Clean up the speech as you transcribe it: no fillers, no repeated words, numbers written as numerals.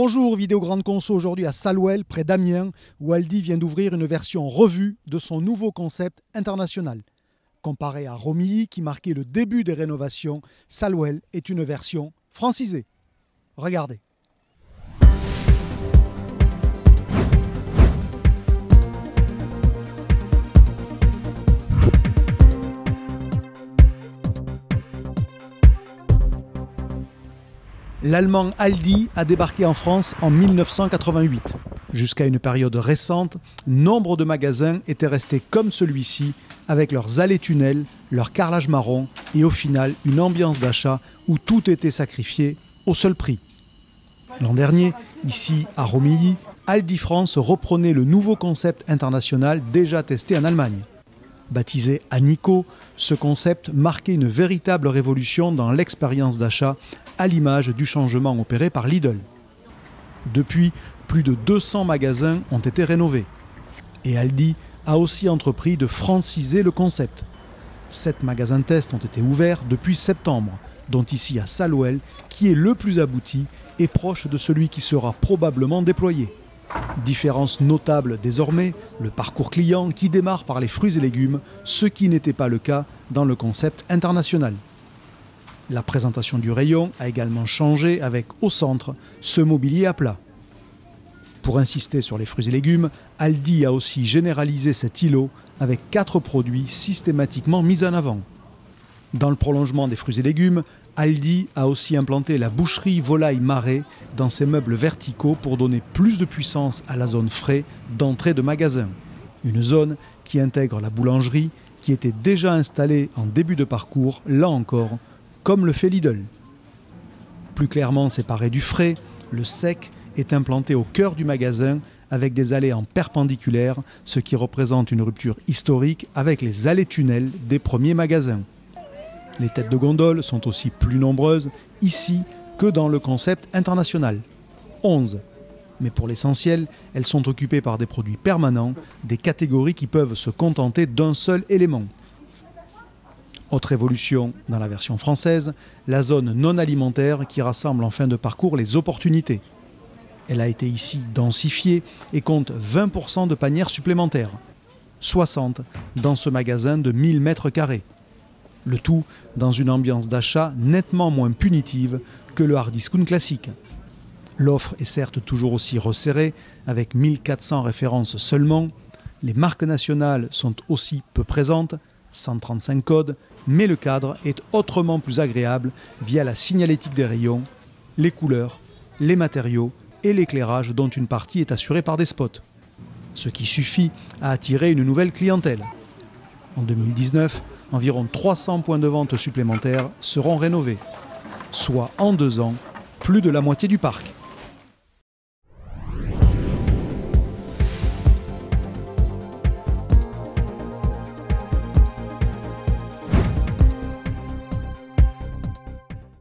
Bonjour, vidéo grande conso aujourd'hui à Salouel, près d'Amiens, où Aldi vient d'ouvrir une version revue de son nouveau concept international. Comparé à Romilly, qui marquait le début des rénovations, Salouel est une version francisée. Regardez. L'allemand Aldi a débarqué en France en 1988. Jusqu'à une période récente, nombre de magasins étaient restés comme celui-ci, avec leurs allées-tunnels, leur carrelage marron et au final une ambiance d'achat où tout était sacrifié au seul prix. L'an dernier, ici à Romilly, Aldi France reprenait le nouveau concept international déjà testé en Allemagne. Baptisé Anico, ce concept marquait une véritable révolution dans l'expérience d'achat à l'image du changement opéré par Lidl. Depuis, plus de 200 magasins ont été rénovés. Et Aldi a aussi entrepris de franciser le concept. 7 magasins tests ont été ouverts depuis septembre, dont ici à Salouel, qui est le plus abouti et proche de celui qui sera probablement déployé. Différence notable désormais, le parcours client qui démarre par les fruits et légumes, ce qui n'était pas le cas dans le concept international. La présentation du rayon a également changé avec, au centre, ce mobilier à plat. Pour insister sur les fruits et légumes, Aldi a aussi généralisé cet îlot avec 4 produits systématiquement mis en avant. Dans le prolongement des fruits et légumes, Aldi a aussi implanté la boucherie volaille-marée dans ses meubles verticaux pour donner plus de puissance à la zone frais d'entrée de magasin. Une zone qui intègre la boulangerie qui était déjà installée en début de parcours, là encore, comme le fait Lidl. Plus clairement séparé du frais, le sec est implanté au cœur du magasin avec des allées en perpendiculaire, ce qui représente une rupture historique avec les allées-tunnels des premiers magasins. Les têtes de gondole sont aussi plus nombreuses ici que dans le concept international. 11. Mais pour l'essentiel, elles sont occupées par des produits permanents, des catégories qui peuvent se contenter d'un seul élément. Autre évolution dans la version française, la zone non alimentaire qui rassemble en fin de parcours les opportunités. Elle a été ici densifiée et compte 20% de panières supplémentaires, 60 dans ce magasin de 1000 m². Le tout dans une ambiance d'achat nettement moins punitive que le hard discount classique. L'offre est certes toujours aussi resserrée, avec 1400 références seulement. Les marques nationales sont aussi peu présentes, 135 codes, mais le cadre est autrement plus agréable via la signalétique des rayons, les couleurs, les matériaux et l'éclairage dont une partie est assurée par des spots. Ce qui suffit à attirer une nouvelle clientèle. En 2019, environ 300 points de vente supplémentaires seront rénovés, soit en 2 ans, plus de la moitié du parc.